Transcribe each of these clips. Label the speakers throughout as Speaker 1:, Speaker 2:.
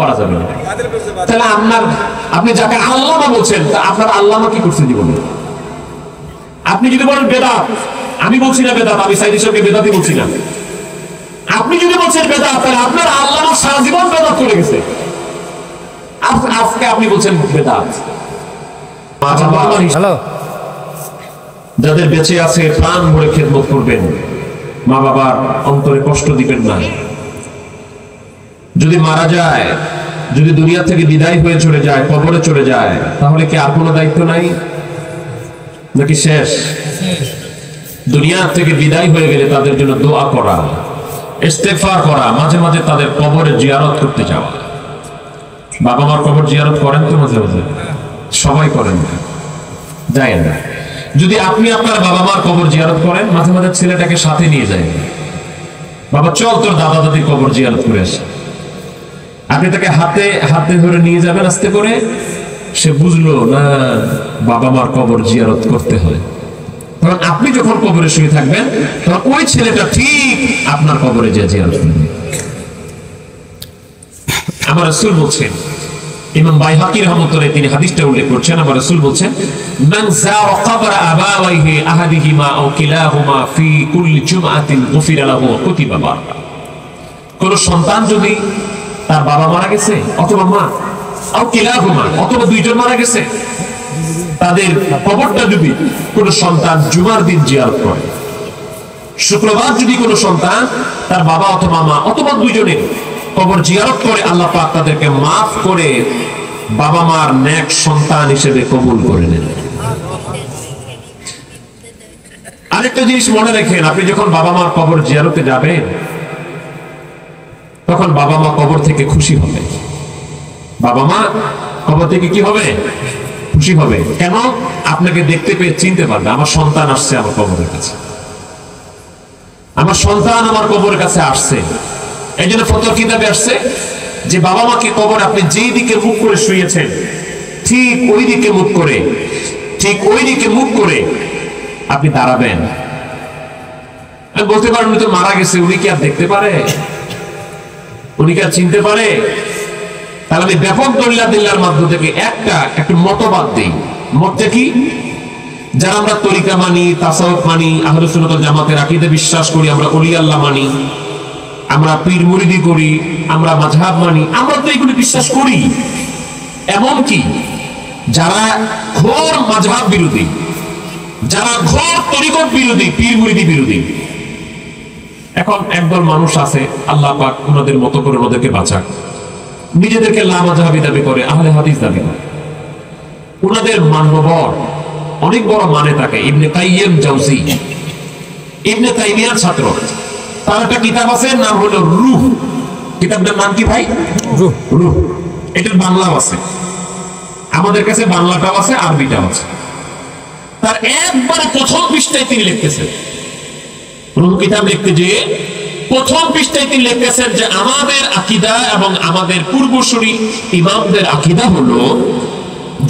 Speaker 1: করা যাবে না। তাহলে আপনি যাকে আল্লামা বলছেন আপনার আল্লামা কি করছে জীবনে? আপনি যদি বলেন বেদাত, আমি বলছি না বেদাত, আমি সাইদ হিসেবে বেদাতই বলছি না। আপনি যদি বলছেন বেদাত, তাহলে আপনার আল্লামা সারা জীবন বেদাত করে গেছে, আজকে আপনি বলছেন বেদাত। যাদের বেঁচে আছে প্রাণ ভরে খেদমত করবেন, মা বাবার অন্তরে কষ্ট দিবেন না। যদি মারা যায়, যদি দুনিয়া থেকে বিদায় হয়ে চলে যায়, কবরে চলে যায়, তাহলে কি আর কোনো দায়িত্ব নাই নাকি শেষ? দুনিয়া থেকে বিদায় হয়ে গেলে তাদের জন্য দোয়া করা, ইস্তেগফার করা, মাঝে মাঝে তাদের কবরে জিয়ারত করতে যাওয়া। বাবা মার কবর জিয়ারত করেন তো মাঝে মাঝে? সবাই করেন না, যায় না। যদি আপনি আপনার বাবা মার কবর জিয়ারত করেন, মাঝে মাঝে ছেলেটাকে সাথে নিয়ে যায়, বাবা চল তোর দাদা দাদির কবর জিয়ারত করে আসে। আপনি তাকে হাতে হাতে ধরে নিয়ে যাবেন আস্তে করে, সে বুঝলো না বাবা মার কবর জিয়ারত করতে হয়। কারণ আপনি যখন কবরে শুয়ে থাকবেন, তখন ওই ছেলেটা ঠিক আপনার কবরে যে জিয়ারত করবে। আমার রাসূল বলছেন, ইমাম বাইহাকী রাহমাতুল্লাহ তিনি হাদিসটা উল্লেখ করছেন, আমার রাসূল বলছেন, মান যারা কবর আবাওয়াইহি আহাদিহিমা আও কিলাহুমা ফি কুল্লি জুমআতিন গুফিরা লাহু ওয়া কুতিবা বারাকা। কোন সন্তান যদি তার বাবা মারা গেছে অথবা মা, আও কিলাহুমা অথবা দুইজন মারা গেছে, তাদের কবরটা যদি কোন সন্তান জুমার দিন জিয়ারত করে, শুক্রবার যদি কোন সন্তান তার বাবা অথবা মা অথবা দুইজনের কবর জিয়ারত করে, আল্লাহ পাক তাদেরকে মাফ করে বাবা মার নেক সন্তান হিসেবে কবুল করে নেন। আরেকটা জিনিস মনে রাখেন, আপনি যখন বাবা মার কবর জিয়ারতে যাবেন, তখন বাবা মা কবর থেকে খুশি হবে। বাবা মা কবর থেকে কি হবে? খুশি হবে। কেন? আপনাকে দেখতে পেয়ে চিনতে পারবে, আমার সন্তান আসছে আমার কবরের কাছে, আমার সন্তান আমার কবরের কাছে আসছে। এই জন্য ফতোয়া কিতাবে আসছে যে বাবা মাকে কবর আপনি যেই দিকে মুখ করে শুয়েছেন, ঠিক ওই দিকে মুখ করে, ঠিক ওই দিকে মুখ করে আপনি দাঁড়াবেন। বলতে পারেন উনি তো মারা গেছে, উনি কি আর দেখতে পারে? উনি কি আর চিনতে পারে? তাহলে আমি ব্যাপক দলিল-আদিল্লার মাধ্যম থেকে একটা মতবাদ দিই। মতটা কি? যারা আমরা তরিকা মানি, তাসাউফ মানি, আহলে সুন্নাত ওয়াল জামাতের আকীদা বিশ্বাস করি, আমরা ওলি আল্লাহ মানি, আমরা পীর মুরিদি করি, আমরা মাযহাব মানি, আমরা তো এগুলো বিশ্বাস করি। এমনকি যারা ঘোর মাযহাব বিরোধী, যারা ঘোর তরিকত বিরোধী, পীর মুরিদি বিরোধী, এখন একদল মানুষ আছে, আল্লাহ পাক ওনাদের মতো করে ওদেরকে বাঁচাক, নিজেদেরকে লামাযহাবী দাবি করে, আহলে হাদিস দাবি করে। ওনাদের মান্যবর অনেক বড় মানে থাকে ইবনে কাইয়িম জাওজি, ইবনে তাইমিয়ার ছাত্র। তার একটা কিতাব আছে, নাম হলো রূহ। কিতাবটার নাম কি ভাই? রূহ। এটার বাংলাও আছে, আমাদের কাছে বাংলাটাও আছে, আরবিটাও আছে। তার একবারে প্রথম পৃষ্ঠায় তিনি লিখতেছেন, রূহ কিতাব লিখতে যে প্রথম পৃষ্ঠায় তিনি লিখতেছেন যে আমাদের আকীদা এবং আমাদের পূর্বসূরি ইমামদের আকীদা হলো,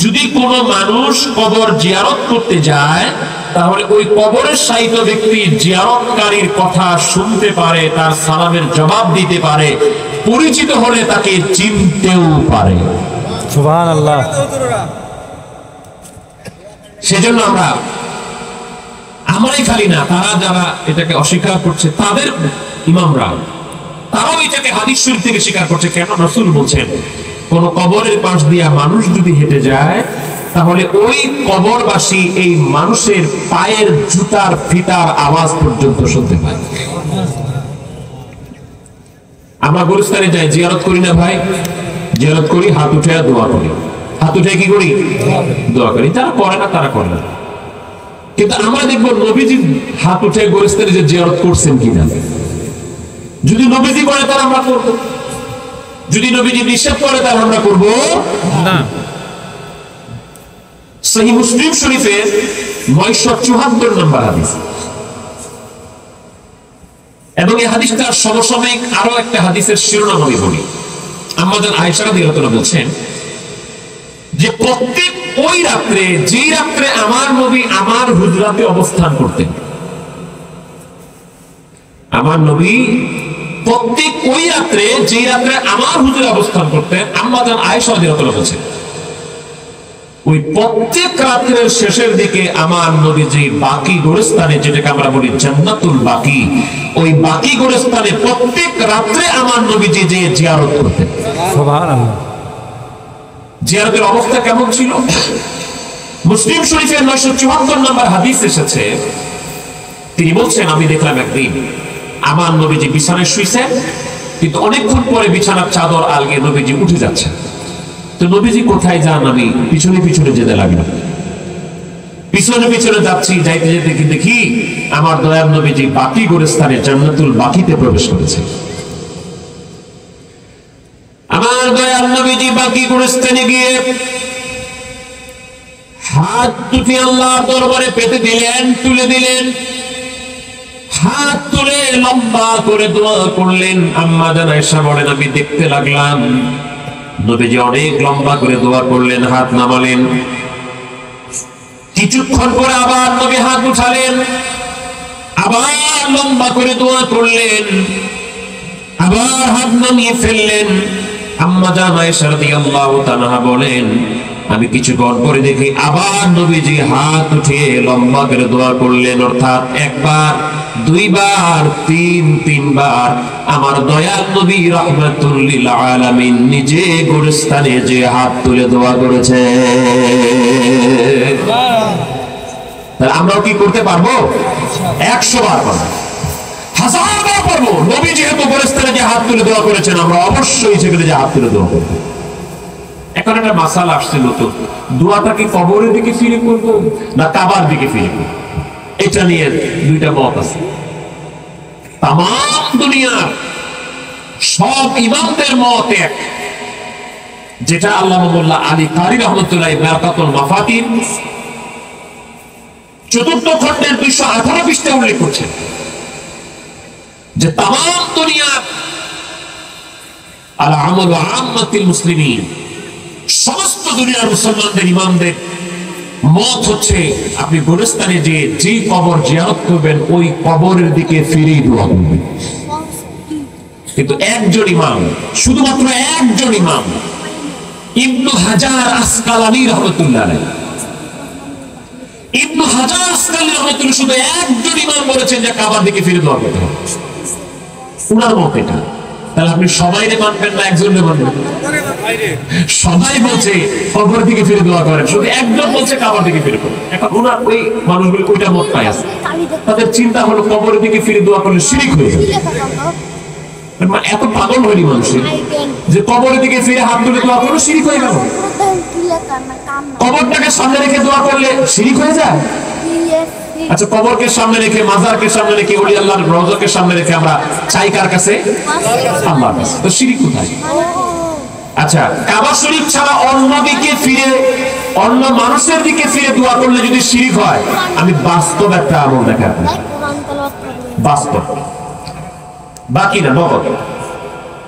Speaker 1: যদি কোনো মানুষ কবর জিয়ারত করতে যায়, তাহলে ওই কবরের শায়িত ব্যক্তি জিয়ারতকারীর কথা শুনতে পারে, তার সালামের জবাব দিতে পারে, পরিচিত হলে তাকে চিনতেও পারে। সুবহানাল্লাহ। সেজন্য আমরাই খালি না, তারা যারা এটাকে অস্বীকার করছে, তাদের ইমামরা তারাও এটাকে হাদিস শরীফ থেকে স্বীকার করছে। কেন? রাসূল বলছেন, কোন কবরের পাশ দিয়া মানুষ যদি হেঁটে যায়, তাহলে ওই কবরবাসী এই মানুষের পায়ের জুতার ফিতার আওয়াজ পর্যন্ত শুনতে পায়। আমরা গুরুস্থানে যাই, জিয়ারত করি না ভাই? জিয়ারত করি, হাত উঠে দোয়া করি। হাত উঠে কি করি? দোয়া করি। যারা করে না তারা করে না। কিন্তু আমরা দেখবো নবীজি হাত উঠে গুরুস্থানে যে জিয়ারত করছেন কিনা। যদি নবীজি করে তাহলে আমরা করবো, যদি নবীজি নিষেধ করে তাহলে আমরা করবো না। সহিহ মুসলিম শরীফের 974 নম্বর হাদিস, এবং এই হাদিসটার সমসাময়িক আরো একটা হাদিসের শিরোনাম আমি বলি। আমাদের আয়েশা রাদিয়াল্লাহু তাআলা বলছেন যে প্রত্যেক ওই রাত্রে, যেই রাত্রে আমার নবী আমার হুজরাতে অবস্থান করতেন, আমার নবী প্রত্যেক ওই রাত্রে, যে রাত্রে আমার হুজুর অবস্থান করতেন, আম্মা জান আয়েশা রাদিয়াল্লাহু আনহা বলছেন, ওই প্রত্যেক রাত্রের শেষের দিকে আমার নবীজি বাকি গোরস্থানে, যেটাকে আমরা বলি জান্নাতুল বাকি, ওই বাকি গোরস্থানে প্রত্যেক রাত্রে আমার নবীজি যে জিয়ারত করতেন। সুবহানাল্লাহ। জিয়ারতের অবস্থা কেমন ছিল? মুসলিম শরীফের 974 নম্বর হাদিস এসেছে, তিনি বলছেন, আমি দেখলাম একদিন আমার নবীজি বিছানায় শুইছেন, কিন্তু অনেকক্ষণ পরে বিছানার চাদর আলগে নবীজি উঠে যাচ্ছে। তো নবীজি কোথায় যান, আমি পিছনে পিছনে যেতে লাগলাম। পিছনে পিছনে যাচ্ছি, যাইতে যেতে দেখি আমার দয়ার নবীজি বাকি গোরস্থানে জান্নাতুল বাকিতে প্রবেশ করেছে। আমার দয়ার নবীজি বাকি গোরস্থানে গিয়ে হাত দুটি আল্লাহর দরবারে পেতে দিলেন, তুলে দিলেন, হাত তুলে লম্বা করে দোয়া করলেন। আম্মা জান আয়েশা বলেন, আমি দেখতে লাগলাম নবীজি অনেক লম্বা করে দোয়া করলেন, হাত নামালেন। কিছুক্ষণ পরে আবার নবী হাত উঠালেন, আবার লম্বা করে দোয়া করলেন, আবার হাত নামিয়ে ফেললেন। আম্মা জান আয়েশা রাদিয়াল্লাহু তাআলা বলেন, আমি কিছুক্ষণ পরে দেখি আবার নবীজি হাত উঠিয়ে লম্বা করে দোয়া করলেন, অর্থাৎ একবার, দুইবার, তিনবার আমার দয়াল নবী রাহমাতুল লিল আলামিন নিজে গোরস্থানে যে হাত তুলে দোয়া করেছে। তাহলে আমরাও কি করতে পারবো? 100 বার পারবো, 1000 বার পারবো। নবী যেহেতু গোরস্থানে যে হাত তুলে দোয়া করেছেন, আমরা অবশ্যই সেখানে যে হাত তুলে দোয়া করবো। এখন একটা মাসালা আসছে নতুন, দোয়াটা কি কবরের দিকে ফিরে করবো না কাবার দিকে ফিরে করবো? এটা নিয়ে দুইটা মত আছে। তাম দুনিয়ার সব ইমামদের মত এক, যেটা আল্লামা মোল্লা আলী কারি রহমতুল্লাহ বারাকাতুল মাফাতিন 4th খণ্ডের 218 পৃষ্ঠায় উল্লেখ করছেন যে তাম দুনিয়ার আল আমালু আম্মাতিল মুসলিমিন, সমস্ত দুনিয়ার মুসলমানদের ইমামদের মত হচ্ছে আপনি গোরস্থানে যে কবর জিয়ারত করবেন ওই কবরের দিকে ফিরে দোয়া করবেন। কিন্তু একজন ইমাম, শুধুমাত্র একজন ইমাম, ইবনু হাজার আসকালানী রাহমাতুল্লাহ আলাইহি, ইবনু হাজার আসকালানী রাহমাতুল্লাহ শুধু একজন ইমাম বলেছেন যে কাবার দিকে ফিরে দোয়া করতে হবে, উনার মত এটা। তাহলে আপনি সবাইরে মানবেন না একজনে মানবেন? সবাই বলছে কবরের দিকে ফিরে দোয়া করেন, শুধু একজন বলছে কাবার দিকে ফিরে করেন। এখন ওনার ওই মানুষগুলো ওইটা মত পায় আছে, তাদের চিন্তা হলো কবরের দিকে ফিরে দোয়া করলে শিরক হয়ে যাবে। এত পাগল হয়নি মানুষের যে কবরের দিকে ফিরে হাত তুলে দোয়া করলে শিরক হয়ে গেল। কবরটাকে সামনে রেখে দোয়া করলে শিরক হয়ে যায়। আচ্ছা, কবরকে সামনে রেখে, মাজারকে সামনে রেখে, ওলি আল্লাহর রওজাকে সামনে রেখে আমরা চাই কার কাছে? আল্লাহর কাছে। তো শিরক কোথায়? আচ্ছা, কাবা শরীফ ছাড়া অন্য দিকে ফিরে, অন্য মানুষের দিকে ফিরে দোয়া করলে যদি শিরক হয়, আমি বাস্তব একটা আমল দেখাবো, বাস্তব, বাকি না নগদ।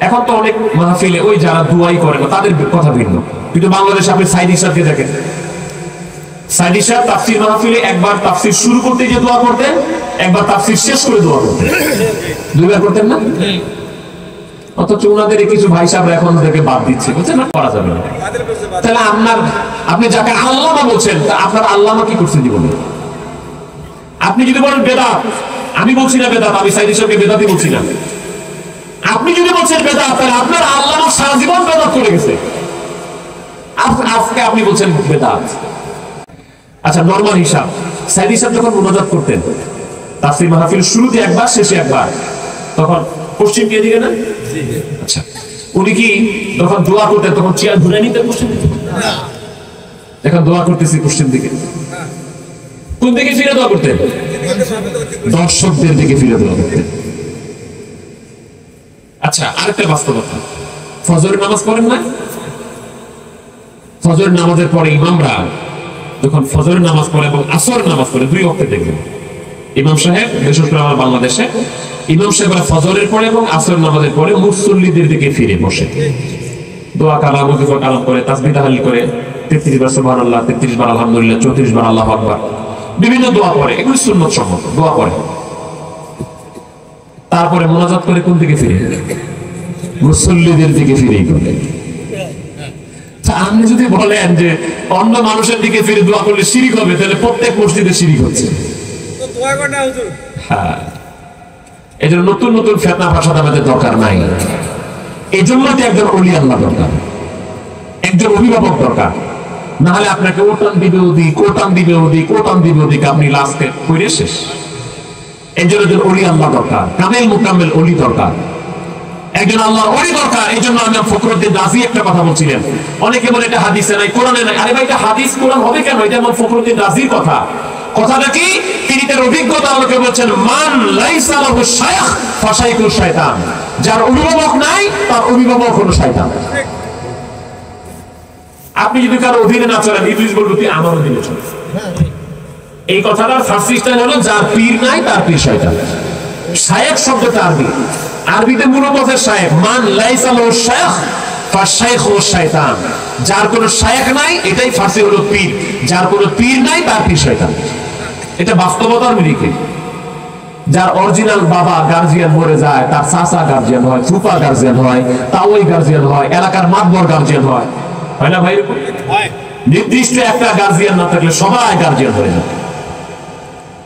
Speaker 1: এখন তো অনেক মাহফিলে ওই যারা দুয়াই করে না তাদের কথা ভিন্ন, কিন্তু বাংলাদেশে আপনি সাইদি সাহেবকে দেখেন, সাইদি সাহেব তাফসীর মাহফিলে একবার তাফসীর শুরু করতে গিয়ে দোয়া করতেন, একবার তাফসীর শেষ করে দোয়া করতেন, দুইবার করতেন না? অথচ ওনাদের কিছু ভাই সাহেবরা এখন থেকে বাদ দিচ্ছে, বলছেন না করা যাবে না। তাহলে আপনি যাকে আল্লামা বলছেন, তা আপনার আল্লামা কি করছেন জীবনে? আপনি যদি বলেন বেদাত, আমি বলছি না বেদাত, আমি সাইদি সাহেবকে বেদাতই বলছি না। আপনি যদি বলছেন বেদাত, তাহলে আপনার আল্লামা সারা জীবন বেদাত করে গেছে, আজকে আপনি বলছেন বেদাত। আচ্ছা, নরমাল হিসাব, সাইদি সাহেব যখন মুনাজাত করতেন তাফসীর মাহফিল শুরুতে একবার, শেষে একবার, তখন পশ্চিম কে দিকে না? আচ্ছা, উনি কি যখন দোয়া করতেন তখন চেয়ার ঘুরে নিতেন পশ্চিম দিকে? এখন দোয়া করতেছি পশ্চিম দিকে, কোন দিকে ফিরে দোয়া করতেন? দর্শকদের দিকে ফিরে দোয়া করতেন। আচ্ছা, আরেকটা বাস্তবতা, ফজরের নামাজ পড়েন না? ফজরের নামাজের পরে ইমামরা যখন ফজরের নামাজ পড়ে এবং আসরের নামাজ পড়ে, 2 ওয়াক্তে দেখবেন ইমাম সাহেব, বিশেষ করে আমার বাংলাদেশে ইমাম সাহেবরা ফজরের পরে এবং আসরের নামাজের পরে মুসল্লিদের দিকে ফিরে বসে দোয়া কালাম, ওয়াজিফা কালাম করে, তাসবিহ তাহলিল করে, 33 বার সুবহানাল্লাহ, 33 বার আলহামদুলিল্লাহ, 34 বার আল্লাহু আকবার, বিভিন্ন দোয়া পড়ে, এগুলো সুন্নাত সম্মত দোয়া পড়ে। তারপরে মোনাজাত করে কোন দিকে ফিরে? মুসল্লিদের দিকে ফিরেই করে। আপনি যদি বলেন যে অন্য মানুষের দিকে ফিরে দোয়া করলে শিরিক হবে, তাহলে প্রত্যেক মসজিদে শিরিক হচ্ছে। হ্যাঁ, এই জন্য নতুন নতুন ফিতনা ফাসাদ আমাদের দরকার নাই। এই জন্য তো একজন ওলি আল্লাহ দরকার, একজন অভিভাবক দরকার। না হলে আপনাকে ওটান দিবে ওদিক, কোটান দিবে ওদিক, কোটান দিবে ওদিক, আপনি লাস্টে কইরে শেষ। এই জন্য একজন ওলি আল্লাহ দরকার, কামেল মুকাম্মেল ওলি দরকার, একজন আল্লাহর ওলি দরকার। এই জন্য আমি ফখরুদ্দিন রাজি একটা কথা বলছিলেন, অনেকে বলে এটা হাদিসে নাই, কোরআনে নাই। আরে ভাই, এটা হাদিস কোরআন হবে কেন? এটা আমার ফখরুদ্দিন রাজির কথা। কথাটা কি? তিনি তার অভিজ্ঞতা আমাকে বলছেন, মান লাইসা লাহু শাইখ ফাশাইখুশ শাইতান। যার অভিভাবক নাই তার অভিভাবক হলো শয়তান। আপনি যদি কারো অধীনে না চলেন, ইবলিস বলবে তুই আমার অধীনে চল। এই কথাটার ফার্সি স্টাইল হলো যার পীর নাই তার পীর শয়তান। শায়েখ শব্দটা আরবি, আরবিতে মূল কথা শায়েখ। মান লাইসা লাহু শাইখ ফাশাইখুশ শাইতান। যার কোনো শায়েখ নাই, এটাই ফার্সি হলো পীর। যার কোনো পীর নাই তার পীর শয়তান। এটা বাস্তবতার নিরিখে। যার অরিজিনাল বাবা গার্জিয়ান মরে যায়, তার চাচা গার্জিয়ান হয়, ফুপা গার্জিয়ান হয়, তাওই গার্জিয়ান হয়, এলাকার মাতবর গার্জিয়ান হয়, হয় না ভাই? নির্দিষ্ট একটা গার্জিয়ান না থাকলে সবাই গার্জিয়ান হয়ে যায়।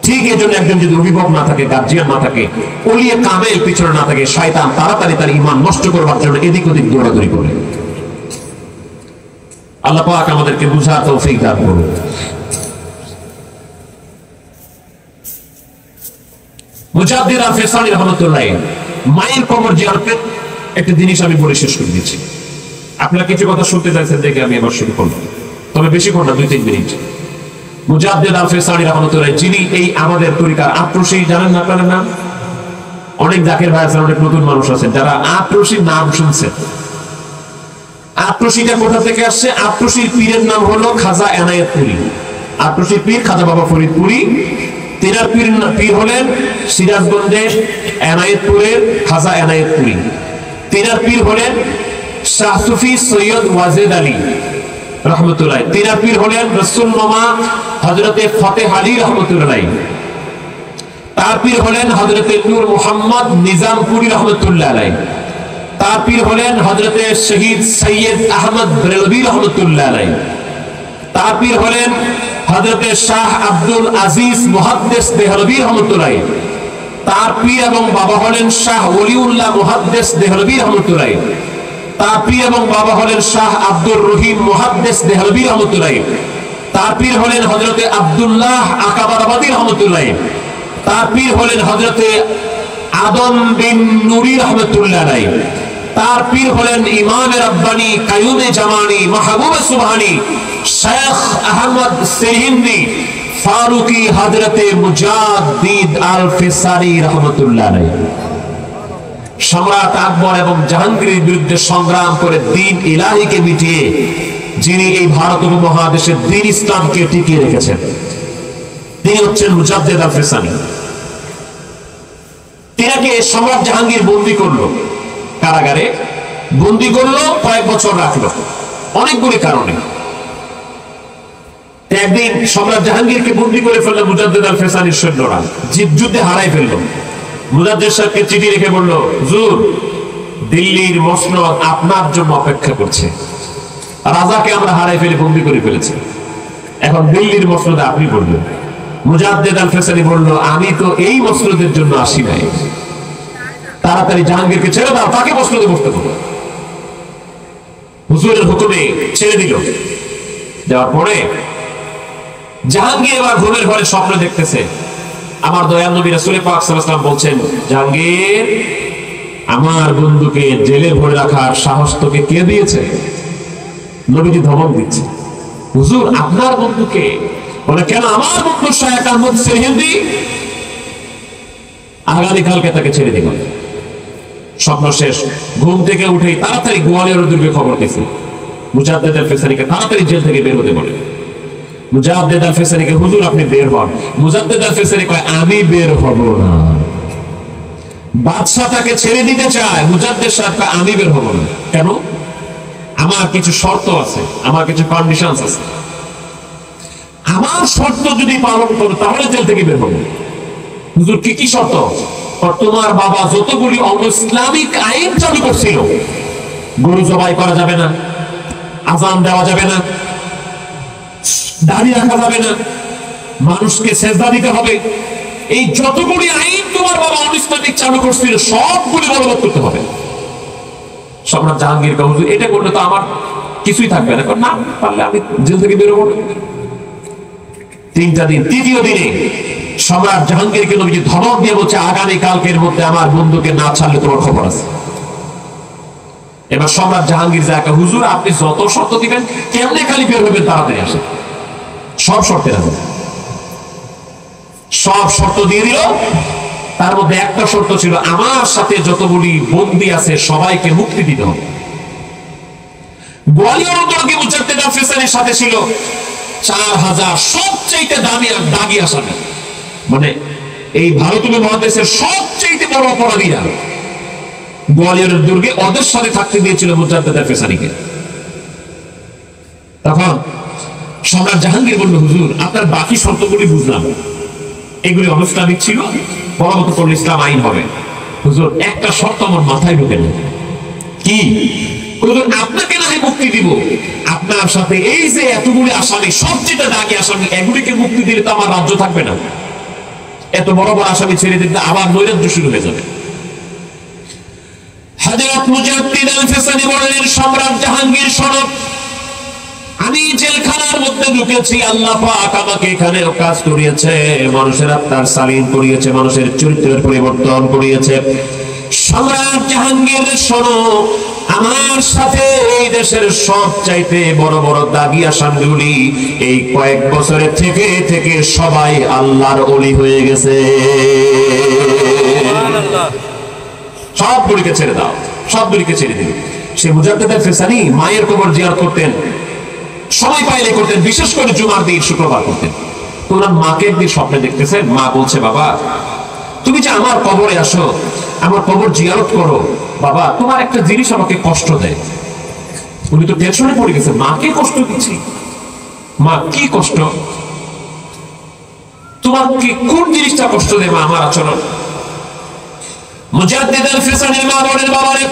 Speaker 1: ঠিক এই জন্য একজন যদি অভিভাবক না থাকে, গার্জিয়ান না থাকে, ওলিয়ে কামেল পিছনে না থাকে, শয়তান তাড়াতাড়ি তার ঈমান নষ্ট করবার জন্য এদিক ওদিক দৌড়াদৌড়ি করে। আল্লাহ পাক আমাদেরকে বুঝার তৌফিক দান করুন। মুজাদ্দিদ আল-ফিসানি রাহমাতুল্লাহ মায়ের কবর জিয়ারতের একটা জিনিস আমি বলে শেষ করে দিচ্ছি। আপনারা কিছু কথা শুনতে চাইছেন দেখে আমি এবার শুরু করলাম, তবে বেশিক্ষণ না, 2-3 মিনিট। মুজাদ্দিদ আল-ফিসানি রাহমাতুল্লাহ, যিনি এই আমাদের তরিকার আটরশি, জানেন না আপনারা? নাম অনেক জাকির ভাই আছেন, অনেক নতুন মানুষ আছেন যারা আটরশির নাম শুনছেন। আটরশিটা কোথা থেকে আসছে? আটরশির পীরের নাম হলো খাজা এনায়েতপুরী। আটরশির পীর খাজা বাবা ফরিদপুরী। তেনার পীর হলেন সিরাজগঞ্জের এনায়েতপুরের খাজা এনায়েতপুরী। তেনার পীর হলেন শাহ সুফি সৈয়দ ওয়াজেদ আলী রহমতুল্লাহ। তেনার পীর হলেন রসুল মামা হযরতে ফতেহ আলী রহমতুল্লাহ। তার পীর হলেন হযরতে নূর মুহাম্মদ নিজামপুরী রহমতুল্লাহ আলাইহি। তার পীর হলেন হযরতে শহীদ সৈয়দ আহমদ বেরেলভী রহমতুল্লাহ আলাইহি। তার পীর হলেন হযরতে শাহ আব্দুল আজিজ মুহাদ্দিস দেহলভী রহমতুল্লাহ। তার পীর এবং বাবা হলেন শাহ ওলিউল্লাহ মুহাদ্দিস দেহলভী রহমতুল্লাহ। তার পীর এবং বাবা হলেন শাহ আব্দুর রহিম মুহাদ্দিস দেহলভী রহমতুল্লাহ। তার পীর হলেন হযরতে আব্দুল্লাহ আকাবারাবাদী রহমতুল্লাহ। তার পীর হলেন হযরতে আদম বিন নুরি রহমতুল্লাহ আলাইহি। তার পীর হলেন ইমাম রাব্বানি কায়ুমে জামানি মাহবুব সুবহানি শেখ আহমদ সিরহিন্দি ফারুকি হযরতে মুজাদ্দিদ আল-ফিসানি রাহমাতুল্লাহ আলাইহি। সম্রাট আকবর এবং জাহাঙ্গীরের বিরুদ্ধে সংগ্রাম করে দ্বীন ইলাহিকে মিটিয়ে যিনি এই ভারত উপমহাদেশের দ্বীন ইসলামকে টিকিয়ে রেখেছেন, তিনি হচ্ছেন মুজাদ্দিদ আল-ফিসানি। তিনাকে সম্রাট জাহাঙ্গীর বন্দী করলো, কারাগারে বন্দী করলো, কয়েক বছর রাখলো অনেকগুলি কারণে। একদিন সম্রাট জাহাঙ্গীরকে বন্দী করে ফেললো মুজাদ্দিদ আল-ফিসানির সৈন্যরা, যুদ্ধে হারাই ফেললো। মুজাদ্দিদ সাহেবকে চিঠি রেখে বলল, হুজুর দিল্লির মসনদ আপনার জন্য অপেক্ষা করছে, রাজাকে আমরা হারাই ফেলে বন্দী করে ফেলেছি, এখন দিল্লির মসনদে আপনি বলবেন। মুজাদ্দিদ আল-ফিসানি বলল, আমি তো এই মসনদের জন্য আসি নাই, তাড়াতাড়ি জাহাঙ্গীরকে ছেড়ে দাও, তাকে মসনদে বসতে বলো। হুজুরের হুকুমে ছেড়ে দিল। দেওয়ার পরে জাহাঙ্গীর এবার ঘুমের ঘরে স্বপ্ন দেখতেছে। আমার দয়াল নবী রাসূল পাক সাল্লাল্লাহু আলাইহি ওয়াসাল্লাম বলছেন, জাহাঙ্গীর আমার বন্ধুকে জেলে ভরে রাখার সাহস তোকে কে দিয়েছে? নবীজি ধমক দিচ্ছে, হুজুর আপনার বন্ধুকে? বলে, কেন? আমার বন্ধু শায়েখ আহমদ সিরহিন্দি, আগামীকালকে তাকে ছেড়ে দিব। স্বপ্ন শেষ। ঘুম থেকে উঠেই তাড়াতাড়ি গোয়ালিয়র দুর্গে খবর দিয়েছে, মুজাদ্দিদ আল-ফিসানিকে তাড়াতাড়ি জেল থেকে বের হতে বলে। মুজাদ্দিদ আল-ফিসানিকে, হুজুর আপনি বের হন। মুজাদ্দিদ আল-ফিসানি কয়, আমি বের হব না। বাদশা তাকে ছেড়ে দিতে চায়, মুজাদ্দিদ সাহেব কয়, আমি বের হব না। কেন? আমার কিছু শর্ত আছে, আমার কিছু কন্ডিশনস আছে, আমার শর্ত যদি পালন করো তাহলে জেল থেকে বের হবো। হুজুর কি কি শর্ত? তোমার বাবা যতগুলি অনইসলামিক আইন চালু করছিল, গরু জবাই করা যাবে না, আজান দেওয়া যাবে না, দাড়ি রাখা যাবে না, মানুষকে সেজদা দিতে হবে, এই যতগুলি আইন তোমার বাবা অনইসলামিক চালু করছিল সবগুলি বলবৎ করতে হবে। সম্রাট জাহাঙ্গীর হুজুর এটা করলে তো আমার কিছুই থাকবে না, না পারলে আমি জেল থেকে বেরোবো। 3টা দিন, তৃতীয় দিনে সম্রাট জাহাঙ্গীরকে নবীজি ধমক দিয়ে বলছে, আগামী কালকের মধ্যে আমার বন্ধুকে না ছাড়লে তোমার খবর আছে। এবার সম্রাট জাহাঙ্গীর যায়, হুজুর আপনি যত শর্ত দিবেন, কেমনে খালি বের হবেন তাড়াতাড়ি আসে। সব শর্তের আছে, সব শর্ত দিয়ে দিল। তার মধ্যে একটা শর্ত ছিল, আমার সাথে যতগুলি বন্দী আছে সবাইকে মুক্তি দিতে হবে। গোয়ালিয়র দুর্গে মুজাদ্দেদ ফেসানির সাথে ছিল 4000 সবচেয়ে দাগি আসামি, মানে এই ভারতীয় মহাদেশের সবচেয়ে বড় অপরাধীরা গোয়ালিয়রের দুর্গে ওদের সাথে থাকতে দিয়েছিল মুজাদ্দেদ ফেসানিকে। তখন সম্রাট জাহাঙ্গীর বলল, হুজুর আপনার বাকি শর্তগুলি বুঝলাম, এগুলি অনইসলামিক ছিল, পরবর্তী করলে ইসলাম আইন হবে। হুজুর একটা শর্ত আমার মাথায় ঢুকে না। কি? হুজুর আপনাকে না হয় মুক্তি দিব, আপনার সাথে এই যে এতগুলি আসামি, সবচেয়ে দাগি আসামি, এগুলিকে মুক্তি দিলে তো আমার রাজ্য থাকবে না। এত বড় বড় আসামি ছেড়ে দিতে আবার নৈরাজ্য শুরু হয়ে যাবে। হযরত মুজাদ্দিদ আল-ফিসানি বলেন, সম্রাট জাহাঙ্গীর শোনো, আমি জেলখানার মধ্যে ঢুকেছি, আল্লাহ পাক আমাকে এখানে কাজ করিয়েছে, মানুষের আত্মার সালিম করিয়েছে, মানুষের চরিত্রের পরিবর্তন করিয়েছে। সম্রাট জাহাঙ্গীর শোনো, আমার সাথে এই দেশের সবচাইতে বড় বড় দাগি আসামিগুলি এই কয়েক বছরে থেকে থেকে সবাই আল্লাহর ওলি হয়ে গেছে। সবগুলিকে ছেড়ে দাও, সবগুলিকে ছেড়ে দিল। সে মুজাদ্দেদ ফেসানি মায়ের কবর জিয়ারত করতেন, সময় পাইলে করতেন, বিশেষ করে জুমার দিন, শুক্রবার করতেন। ওনার মাকে একদিন স্বপ্নে দেখতেছেন, মা বলছে, বাবা তুমি যে আমার কবরে আসো, আমার কবর জিয়ারত করো, বাবা তোমার একটা জিনিস আমাকে কষ্ট দেয়। উনি তো টেনশনে পড়ে গেছে, মাকে কষ্ট দিচ্ছি। মা কি কষ্ট? তোমার কি কোন জিনিসটা কষ্ট দেয় মা আমার আচরণ? মুজাদ্দিদ আল-ফিসানির মা বলেন, বাবারে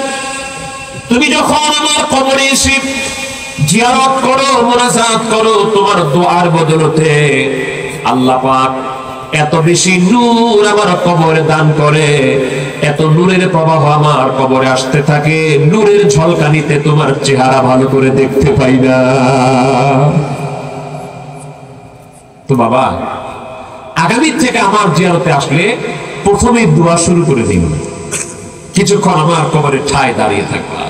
Speaker 1: তুমি যখন আমার কবরে এসে জিয়ারত করো, মুনাজাত করো, তোমার দোয়ার বদলতে আল্লাহ পাক এত বেশি নূর আমার কবরে দান করে, এত নূরের প্রবাহ আমার কবরে আসতে থাকে, নূরের ঝলকানিতে তোমার চেহারা ভালো করে দেখতে পাই না। তো বাবা আগামী থেকে আমার জিয়ারতে আসলে প্রথমে দোয়া শুরু করে দিন, কিছুক্ষণ আমার কবরে ঠায় দাঁড়িয়ে থাকবা,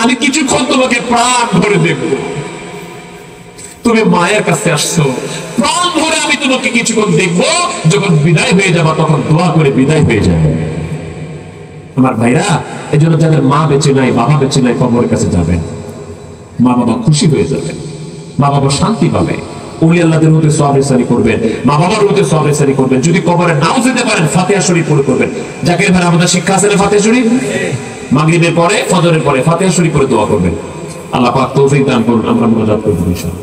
Speaker 1: আমি কিছুক্ষণ তোমাকে প্রাণ ভরে দেখব। তুমি মায়ের কাছে আসছো, প্রাণ ভরে আমি তোমাকে কিছুক্ষণ দেখবো, যখন বিদায় হয়ে যাবা তখন দোয়া করে বিদায় হয়ে যাবে। আমার ভাইরা, এই জন্য যাদের মা বেঁচে নাই, বাবা বেঁচে নাই, কবরের কাছে যাবেন, মা বাবা খুশি হয়ে যাবে, মা বাবা শান্তি পাবে। ওলি আল্লাহদের মধ্যে সওয়াব রেসানি করবেন, মা বাবার মধ্যে সওয়াব রেসানি করবেন। যদি কবরে নাও যেতে পারেন, ফাতিহা শরীফ পড়ে করবেন। জাকির ভাই আমাদের শিক্ষা আছে না ফাতিহা শরীফ? মাগরিবের পরে, ফজরের পরে ফাতিহা শরীফ পড়ে দোয়া করবেন। আল্লাহ পাক তৌফিক দান করুন, আমরা মুনাজাত করব ইনশাআল্লাহ।